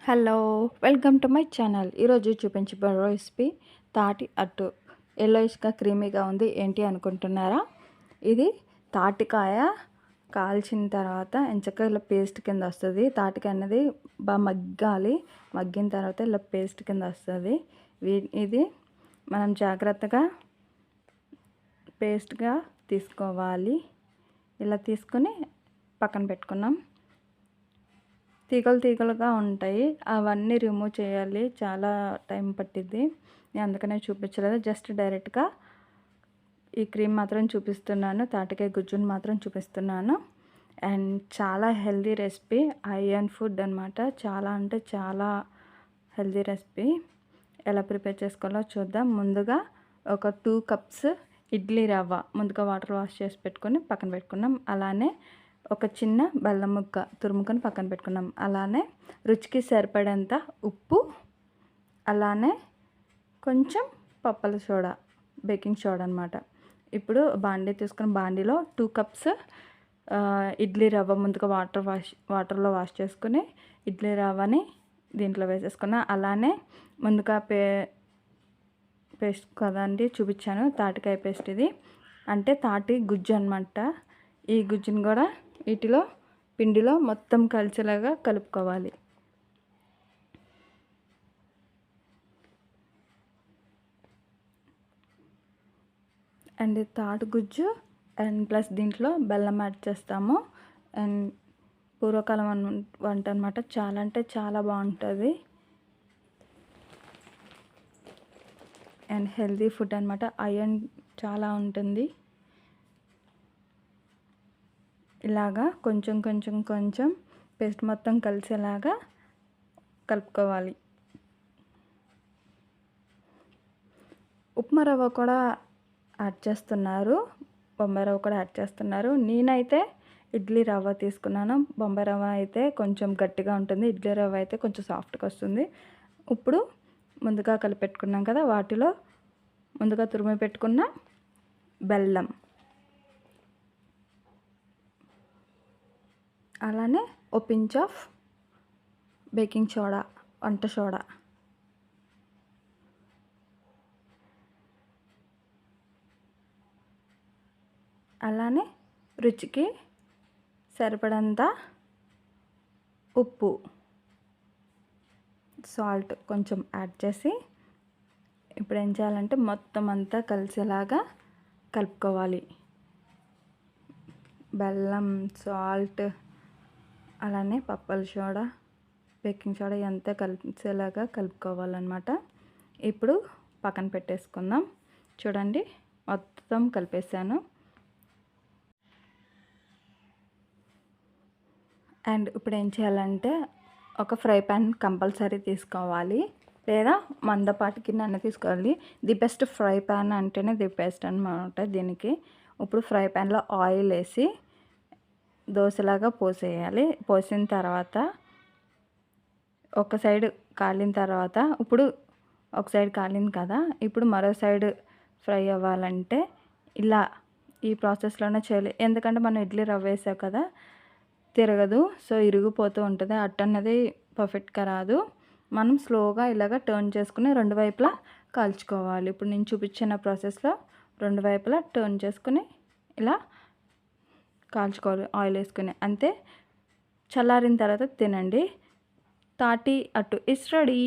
Hello, welcome to my channel. ఈరోజు చూపించబోయే recipe తాటి అట్టు. ఎల్లోయిష్గా క్రీమీగా ఉంది. ఏంటి అనుకుంటున్నారా? ఇది తాటికాయ కాల్చిన తర్వాత ఎంచక్క ఇలా పేస్ట్ కింద వస్తుంది. తాటికాయ అనేది బాగా మగ్గాలి. మగ్గిన తర్వాత ఇలా పేస్ట్ కింద వస్తుంది. ఇది మనం జాగ్రత్తగా పేస్ట్గా తీసుకోవాలి. ఇలా తీసుకొని పక్కన పెట్టుకున్నాం. తీగలుగా ఉంటాయి, అవన్నీ రిమూవ్ చేయాలి. చాలా టైం పట్టిద్ది. నేను అందుకనే చూపించలేదు. జస్ట్ డైరెక్ట్గా ఈ క్రీమ్ మాత్రం చూపిస్తున్నాను, తాటికాయ గుజ్జును మాత్రం చూపిస్తున్నాను. అండ్ చాలా హెల్దీ రెసిపీ, ఐరన్ ఫుడ్ అనమాట. చాలా అంటే చాలా హెల్దీ రెసిపీ. ఎలా ప్రిపేర్ చేసుకోవాలో చూద్దాం. ముందుగా ఒక 2 కప్స్ ఇడ్లీ రవ్వ ముందుగా వాటర్ వాష్ చేసి పెట్టుకొని పక్కన పెట్టుకున్నాం. అలానే ఒక చిన్న బెల్లం ముక్క తురుముకొని పక్కన పెట్టుకున్నాం. అలానే రుచికి సరిపడేంత ఉప్పు, అలానే కొంచెం పప్పుల సోడా, బేకింగ్ సోడా అనమాట. ఇప్పుడు బాండీ తీసుకుని బాండీలో 2 కప్స్ ఇడ్లీ రవ్వ ముందుగా వాటర్లో వాష్ చేసుకుని ఇడ్లీ రవ్వని దీంట్లో వేసేసుకున్నా. అలానే ముందుగా పేస్ట్ కదండి చూపించాను, తాటికాయ పేస్ట్. ఇది అంటే తాటి గుజ్జు అనమాట. ఈ గుజ్జుని కూడా వీటిలో పిండిలో మొత్తం కలిసేలాగా కలుపుకోవాలి. అండ్ తాటి గుజ్జు అండ్ ప్లస్ దీంట్లో బెల్లం యాడ్ చేస్తాము. అండ్ పూర్వకాలం వంట అనమాట. చాలా అంటే చాలా బాగుంటుంది అండ్ హెల్తీ ఫుడ్ అనమాట. ఐరన్ చాలా ఉంటుంది. ఇలాగా కొంచెం పేస్ట్ మొత్తం కలిసేలాగా కలుపుకోవాలి. ఉప్మా రవ్వ కూడా యాడ్ చేస్తున్నారు, బొంబాయి రవ్వ కూడా యాడ్ చేస్తున్నారు. నేనైతే ఇడ్లీ రవ్వ తీసుకున్నాను. బొంబాయి రవ్వ అయితే కొంచెం గట్టిగా ఉంటుంది, ఇడ్లీ రవ్వ అయితే కొంచెం సాఫ్ట్గా వస్తుంది. ఇప్పుడు ముందుగా కలిపెట్టుకున్నాం కదా, వాటిలో ముందుగా తురిమి పెట్టుకున్న బెల్లం, అలానే ఓ పించ్ ఆఫ్ బేకింగ్ సోడా, వంట సోడా, అలానే రుచికి సరిపడంత ఉప్పు, సాల్ట్ కొంచెం యాడ్ చేసి ఇప్పుడు ఏం చేయాలంటే మొత్తం అంతా కలిసేలాగా కలుపుకోవాలి. బెల్లం, సాల్ట్, అలానే పప్పుల సోడా, బేకింగ్ సోడా అంతా కలిసేలాగా కలుపుకోవాలన్నమాట. ఇప్పుడు పక్కన పెట్టేసుకుందాం. చూడండి, మొత్తం కలిపేసాను. అండ్ ఇప్పుడు ఏం చేయాలంటే ఒక ఫ్రై ప్యాన్ కంపల్సరీ తీసుకోవాలి, లేదా మందపాటి గిన్నె తీసుకోవాలి. ది బెస్ట్ ఫ్రై ప్యాన్ అంటేనే ది బెస్ట్ అనమాట దీనికి. ఇప్పుడు ఫ్రై ప్యాన్లో ఆయిల్ వేసి దోశలాగా పోసేయాలి. పోసిన తర్వాత ఒక సైడ్ కాలిన తర్వాత, ఇప్పుడు ఒక సైడ్ కాలింది కదా, ఇప్పుడు మరో సైడ్ ఫ్రై అవ్వాలంటే ఇలా ఈ ప్రాసెస్లోనే చేయాలి. ఎందుకంటే మనం ఇడ్లీ రవ్వ వేసాం కదా, తిరగదు, సో ఇరిగిపోతూ ఉంటుంది. అట్టు అనేది పర్ఫెక్ట్గా రాదు. మనం స్లోగా ఇలాగ టర్న్ చేసుకుని రెండు వైపులా కాల్చుకోవాలి. ఇప్పుడు నేను చూపించిన ప్రాసెస్లో రెండు వైపులా టర్న్ చేసుకుని ఇలా కాల్చుకోవాలి ఆయిల్ వేసుకుని. అంతే, చల్లారిన తర్వాత తినండి. తాటి అట్టు ఇస్ రెడీ.